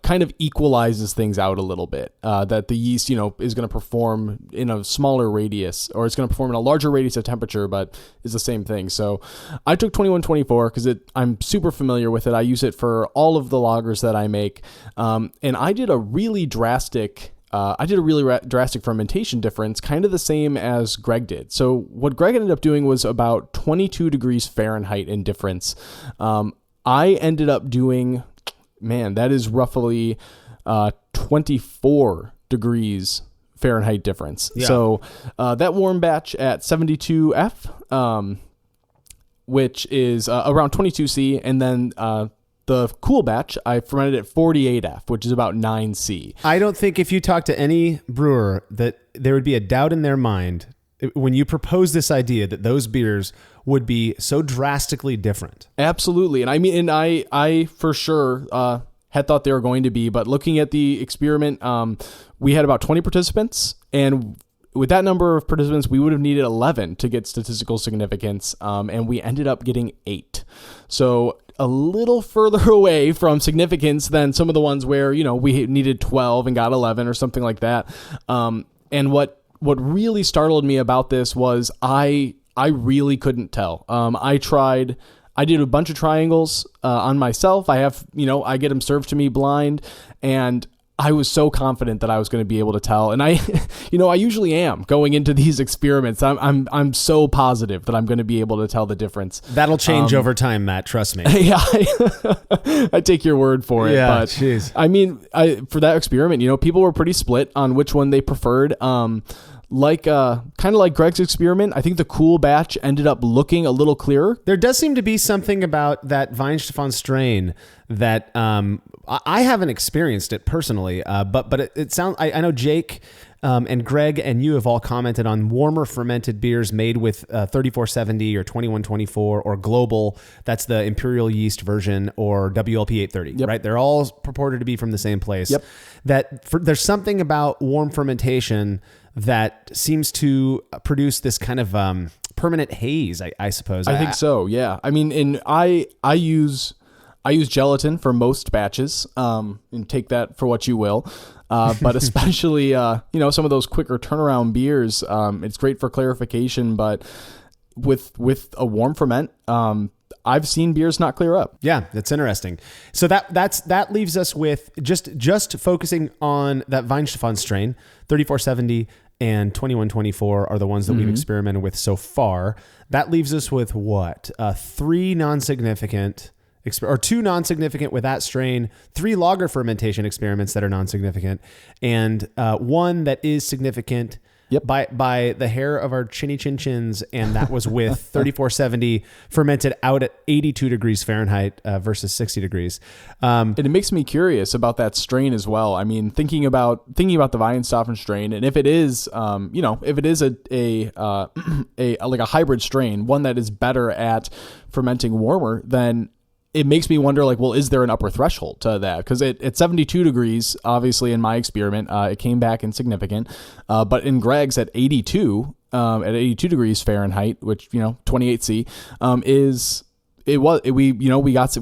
kind of equalizes things out a little bit, that the yeast, is going to perform in a smaller radius, or it's going to perform in a larger radius of temperature, but is the same thing. So I took 2124 because I'm super familiar with it. I use it for all of the lagers that I make. And I did a really drastic fermentation difference, kind of the same as Greg did. So what Greg ended up doing was about 22 degrees Fahrenheit in difference. I ended up doing, that is roughly 24 degrees Fahrenheit difference. Yeah. So that warm batch at 72F, which is around 22C, and then the cool batch, I fermented at 48F, which is about 9C. I don't think if you talk to any brewer that there would be a doubt in their mind when you propose this idea that those beers would be so drastically different. Absolutely. And I mean, and I for sure had thought they were going to be, but looking at the experiment, we had about 20 participants, and with that number of participants, we would have needed 11 to get statistical significance, and we ended up getting 8. So a little further away from significance than some of the ones where, we needed 12 and got 11 or something like that. And what really startled me about this was I really couldn't tell. I did a bunch of triangles on myself. I get them served to me blind, and I was so confident that I was going to be able to tell. And I usually am going into these experiments. I'm so positive that I'm going to be able to tell the difference. That'll change over time, Matt. Trust me. Yeah, I take your word for it. Yeah, but geez. I mean, for that experiment, people were pretty split on which one they preferred. Kind of like Greg's experiment, I think the cool batch ended up looking a little clearer. There does seem to be something about that Weihenstephan strain that I haven't experienced it personally, but it sounds. I know Jake and Greg and you have all commented on warmer fermented beers made with 3470 or 2124 or Global. That's the Imperial yeast version, or WLP 830. Yep. Right? They're all purported to be from the same place. Yep. There's something about warm fermentation that seems to produce this kind of permanent haze, I suppose. I think so, yeah. I mean, and I use gelatin for most batches, and take that for what you will. But especially, some of those quicker turnaround beers, it's great for clarification. But with a warm ferment, I've seen beers not clear up. Yeah, that's interesting. So that leaves us with just focusing on that Weihenstephan strain, 3470 and 2124 are the ones that we've experimented with so far. That leaves us with what? 3 non-significant or 2 non-significant with that strain, 3 lager fermentation experiments that are non-significant, and 1 that is significant. Yep. By the hair of our chinny chin chins, and that was with 3470 fermented out at 82 degrees Fahrenheit versus 60 degrees. And it makes me curious about that strain as well. I mean, thinking about the Weihenstephan strain, and if it is, if it is a like a hybrid strain, one that is better at fermenting warmer, then it makes me wonder, like, well, is there an upper threshold to that? Because at 72 degrees, obviously, in my experiment, it came back insignificant. But in Greg's at 82 degrees Fahrenheit, which 28C,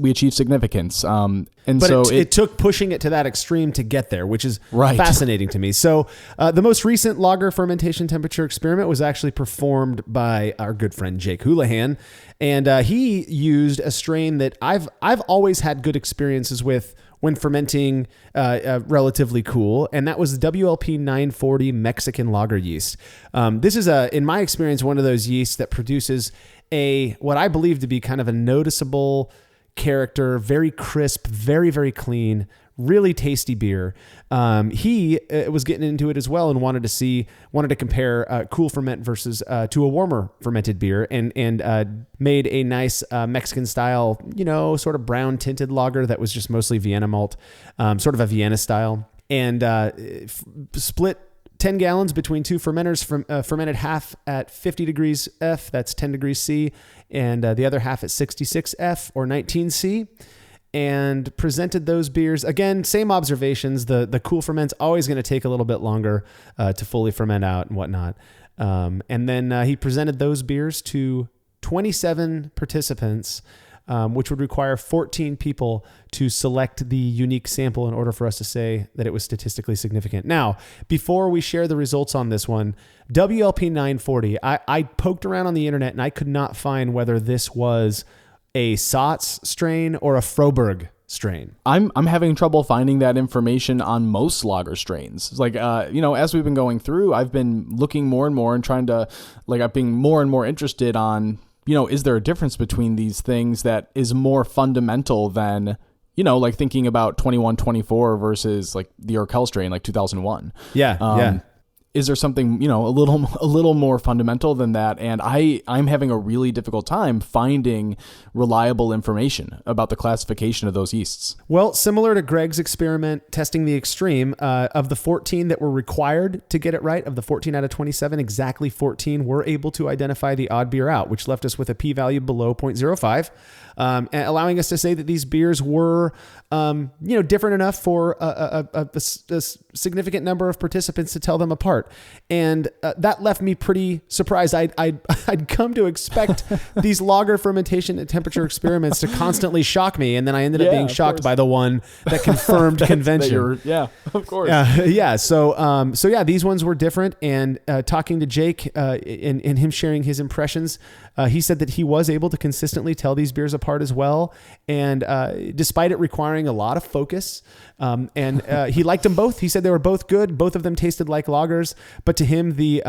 we achieved significance. But it took pushing it to that extreme to get there, which is fascinating to me. So the most recent lager fermentation temperature experiment was actually performed by our good friend Jake Houlihan, and he used a strain that I've always had good experiences with when fermenting relatively cool, and that was the WLP 940 Mexican lager yeast. This is in my experience, one of those yeasts that produces what I believe to be kind of a noticeable character, very crisp, very, very clean, really tasty beer. He was getting into it as well and wanted to compare cool ferment versus to a warmer fermented beer, and made a nice Mexican style, sort of brown tinted lager that was just mostly Vienna malt, sort of a Vienna style, and split 10 gallons between 2 fermenters, fermented half at 50 degrees F, that's 10 degrees C, and the other half at 66 F or 19 C, and presented those beers. Again, same observations. The cool ferment's always going to take a little bit longer to fully ferment out and whatnot. And then he presented those beers to 27 participants, which would require 14 people to select the unique sample in order for us to say that it was statistically significant. Now, before we share the results on this one, WLP 940, I poked around on the internet and I could not find whether this was a Satz strain or a Froberg strain. I'm having trouble finding that information on most lager strains. It's like, as we've been going through, I've been looking more and more and trying to, I've been more and more interested on, is there a difference between these things that is more fundamental than, thinking about 2124 versus like the Urquell strain, like 2001. Yeah. Is there something, a little more fundamental than that? And I'm having a really difficult time finding reliable information about the classification of those yeasts. Well, similar to Greg's experiment testing the extreme, of the 14 that were required to get it right, of the 14 out of 27, exactly 14 were able to identify the odd beer out, which left us with a p-value below 0.05, allowing us to say that these beers were, different enough for a significant number of participants to tell them apart. And that left me pretty surprised. I'd come to expect these lager fermentation and temperature experiments to constantly shock me, and then I ended up being shocked by the one that confirmed convention. Of course. So these ones were different. And talking to Jake and him sharing his impressions, he said that he was able to consistently tell these beers apart as well. And despite it requiring a lot of focus, and he liked them both. He said they were both good. Both of them tasted like lagers, but to him, the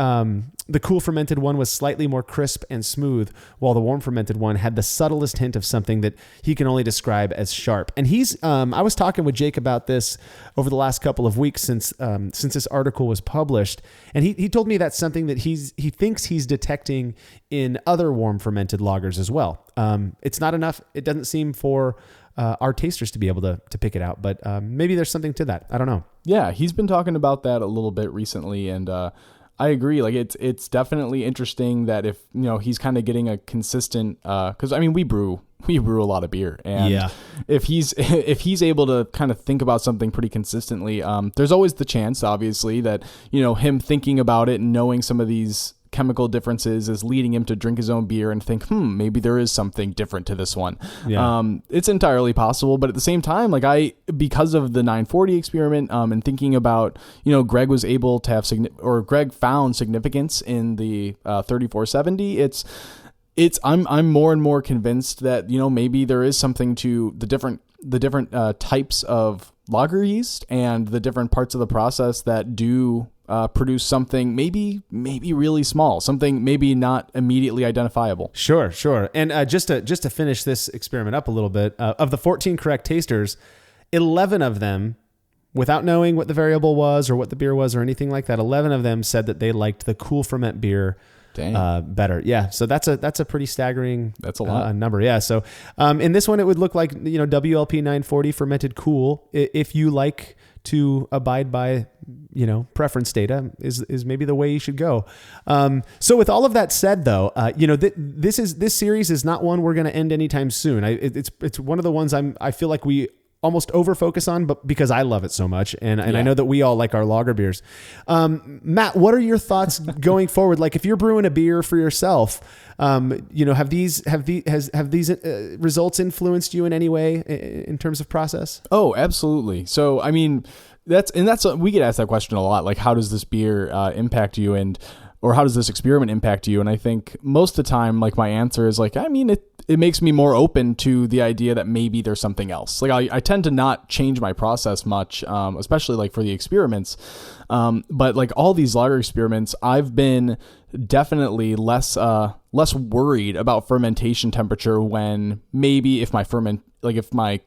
cool fermented one was slightly more crisp and smooth, while the warm fermented one had the subtlest hint of something that he can only describe as sharp. And I was talking with Jake about this over the last couple of weeks since this article was published, and he told me that's something that he thinks he's detecting in other warm fermented lagers as well. It's not enough. It doesn't seem for our tasters to be able to pick it out, but maybe there's something to that. I don't know. Yeah, he's been talking about that a little bit recently, and I agree. Like it's definitely interesting that if he's kind of getting a consistent, because we brew a lot of beer, and if he's able to kind of think about something pretty consistently, there's always the chance, obviously, that him thinking about it and knowing some of these chemical differences is leading him to drink his own beer and think, maybe there is something different to this one. It's entirely possible, but at the same time, because of the 940 experiment, and thinking about, Greg was able to have Greg found significance in the 3470. I'm more and more convinced that, maybe there is something to the different types of lager yeast and the different parts of the process that do produce something maybe really small, something maybe not immediately identifiable. Sure. And just to finish this experiment up a little bit, of the 14 correct tasters, 11 of them, without knowing what the variable was or what the beer was or anything like that, 11 of them said that they liked the cool ferment beer better. Yeah. So that's a pretty staggering, that's a lot number. Yeah. So, in this one, it would look like, WLP 940 fermented cool. If you like to abide by, preference data is maybe the way you should go. So with all of that said though, this series is not one we're going to end anytime soon. It's one of the ones I feel like we almost over focus on, but because I love it so much. And I know that we all like our lager beers. Matt, what are your thoughts going forward? Like if you're brewing a beer for yourself, have these results influenced you in any way in terms of process? Oh, absolutely. So, I mean, we get asked that question a lot. Like, how does this beer impact you, or how does this experiment impact you? And I think most of the time, like my answer is like, I mean, it makes me more open to the idea that maybe there's something else. Like I tend to not change my process much, especially like for the experiments. But like all these lager experiments, I've been definitely less worried about fermentation temperature when maybe if my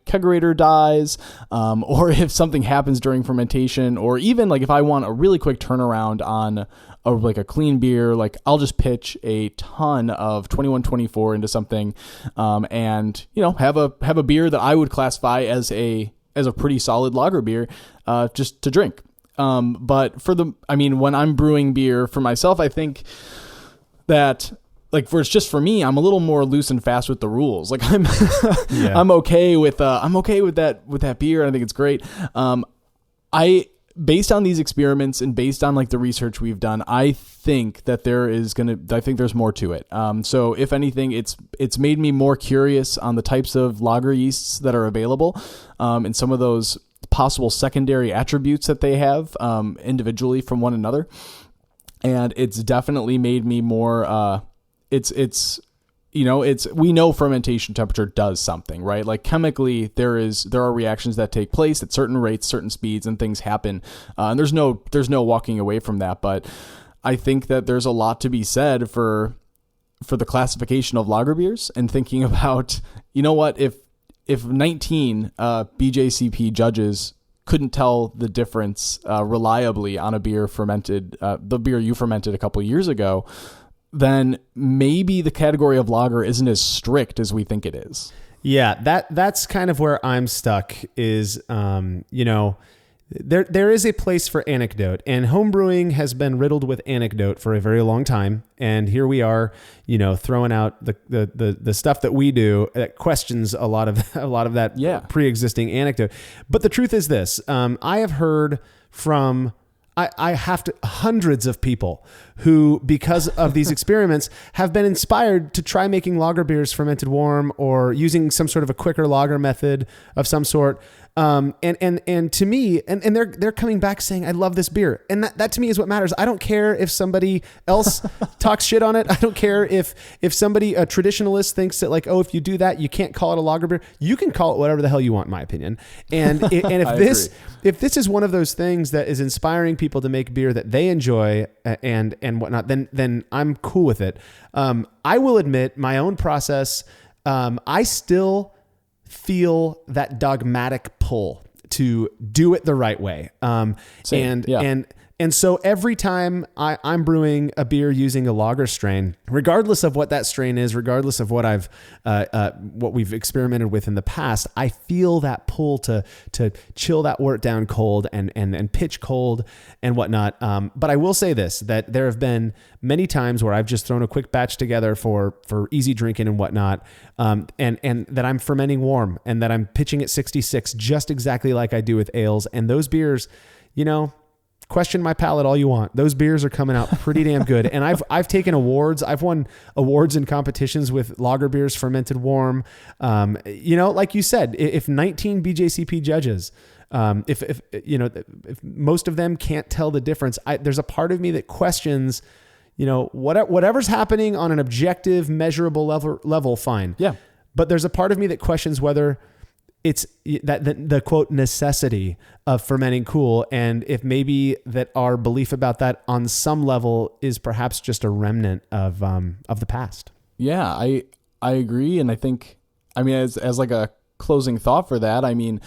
kegerator dies, or if something happens during fermentation, or even like if I want a really quick turnaround on a clean beer, like I'll just pitch a ton of 2124 into something, and have a beer that I would classify as a pretty solid lager beer, just to drink. But when I'm brewing beer for myself, I think that like for me, I'm a little more loose and fast with the rules. Like I'm okay with that beer. I think it's great. Based on these experiments and based on like the research we've done, I think that there's more to it. So if anything, it's made me more curious on the types of lager yeasts that are available, and some of those possible secondary attributes that they have, individually from one another. And it's definitely made me more, we know fermentation temperature does something, right? Like chemically, there are reactions that take place at certain rates, certain speeds, and things happen. And there's no walking away from that. But I think that there's a lot to be said for the classification of lager beers and thinking about, if 19 BJCP judges couldn't tell the difference reliably on a beer fermented, the beer you fermented a couple years ago, then maybe the category of lager isn't as strict as we think it is. Yeah, that's kind of where I'm stuck is, there is a place for anecdote, and homebrewing has been riddled with anecdote for a very long time. And here we are, throwing out the stuff that we do that questions a lot of that pre-existing anecdote. But the truth is this, I have heard from hundreds of people who, because of these experiments, have been inspired to try making lager beers fermented warm or using some sort of a quicker lager method of some sort. And to me, and they're coming back saying, I love this beer. And that to me is what matters. I don't care if somebody else talks shit on it. I don't care if somebody, a traditionalist, thinks that like, oh, if you do that, you can't call it a lager beer. You can call it whatever the hell you want, in my opinion. And if this is one of those things that is inspiring people to make beer that they enjoy and whatnot, then I'm cool with it. I will admit my own process. I still feel that dogmatic pull to do it the right way. And so every time I'm brewing a beer using a lager strain, regardless of what that strain is, regardless of what what we've experimented with in the past, I feel that pull to chill that wort down cold and pitch cold and whatnot. But I will say this, that there have been many times where I've just thrown a quick batch together for easy drinking and whatnot. And that I'm fermenting warm and that I'm pitching at 66, just exactly like I do with ales. And those beers, question my palate all you want. Those beers are coming out pretty damn good. And I've taken awards. I've won awards in competitions with lager beers fermented warm. Like you said, if 19 BJCP judges, if most of them can't tell the difference, there's a part of me that questions, whatever's happening on an objective, measurable level, fine. Yeah. But there's a part of me that questions whether it's that the quote necessity of fermenting cool, and if maybe that our belief about that on some level is perhaps just a remnant of the past. Yeah, I agree, and I think, I mean, as like a closing thought for that, I mean,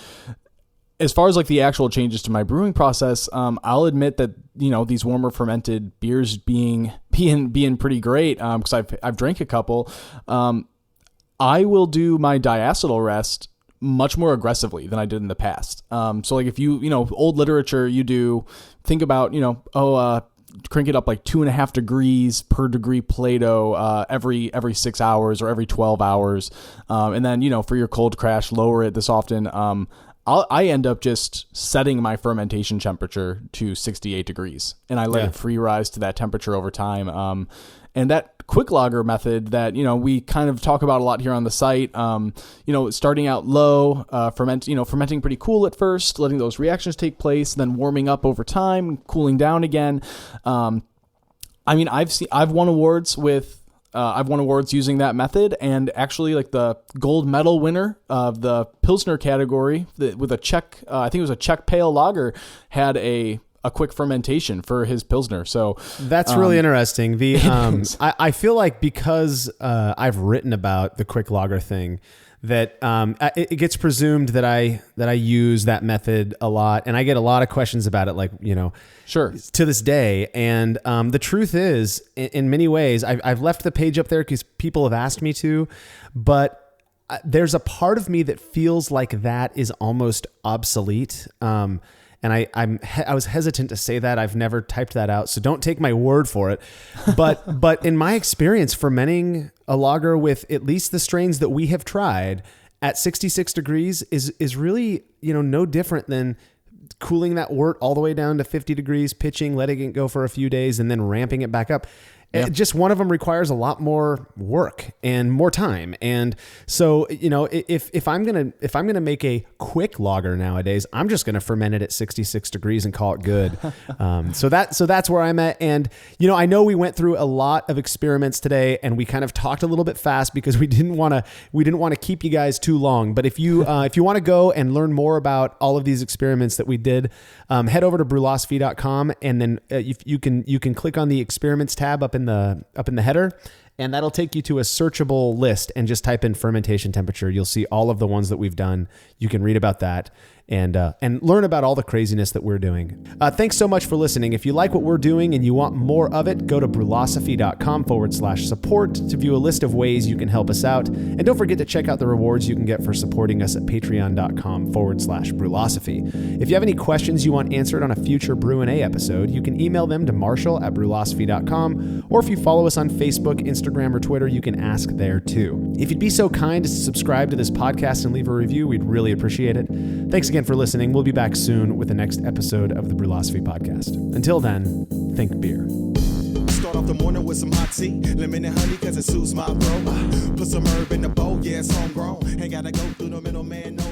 as far as like the actual changes to my brewing process, I'll admit that, these warmer fermented beers being pretty great, because I've drank a couple. I will do my diacetyl rest much more aggressively than I did in the past. So like if you old literature, think about, crank it up like 2.5 degrees per degree Plato every 6 hours or every 12 hours. And then, for your cold crash, lower it this often. I end up just setting my fermentation temperature to 68 degrees and I let it free rise to that temperature over time. And that quick lager method that, we kind of talk about a lot here on the site, starting out low, fermenting pretty cool at first, letting those reactions take place, then warming up over time, cooling down again. I've won awards using that method, and actually like the gold medal winner of the Pilsner category with a Czech, I think it was a Czech pale lager, had a quick fermentation for his Pilsner. So that's really interesting. I feel like because I've written about the quick lager thing, that it gets presumed that I use that method a lot, and I get a lot of questions about it, like, sure, to this day. And the truth is, in many ways, I've left the page up there because people have asked me to, but there's a part of me that feels like that is almost obsolete. And I was hesitant to say that. I've never typed that out, so don't take my word for it. But in my experience, fermenting a lager with at least the strains that we have tried at 66 degrees is really, no different than cooling that wort all the way down to 50 degrees, pitching, letting it go for a few days, and then ramping it back up. Yeah. Just one of them requires a lot more work and more time. And so, if I'm gonna make a quick lager nowadays, I'm just gonna ferment it at 66 degrees and call it good. So that's where I'm at. And I know we went through a lot of experiments today, and we kind of talked a little bit fast because we didn't want to keep you guys too long. But if you want to go and learn more about all of these experiments that we did, head over to brülosophy.com, and then you can click on the experiments tab up in the header, and that'll take you to a searchable list, and just type in fermentation temperature. You'll see all of the ones that we've done. You can read about that and learn about all the craziness that we're doing. Thanks so much for listening. If you like what we're doing and you want more of it, go to brülosophy.com/support to view a list of ways you can help us out. And don't forget to check out the rewards you can get for supporting us at patreon.com/brülosophy. If you have any questions you want answered on a future Brew&A episode, you can email them to marshall@brülosophy.com, or if you follow us on Facebook, Instagram, or Twitter, you can ask there too. If you'd be so kind as to subscribe to this podcast and leave a review, we'd really appreciate it. Thanks again for listening. We'll be back soon with the next episode of the Brülosophy podcast. Until then, think beer. Start off the morning with some hot tea, lemon and honey cause it suits my throat. Put some herb in the bowl, yeah, it's homegrown. Ain't gotta go through no middleman no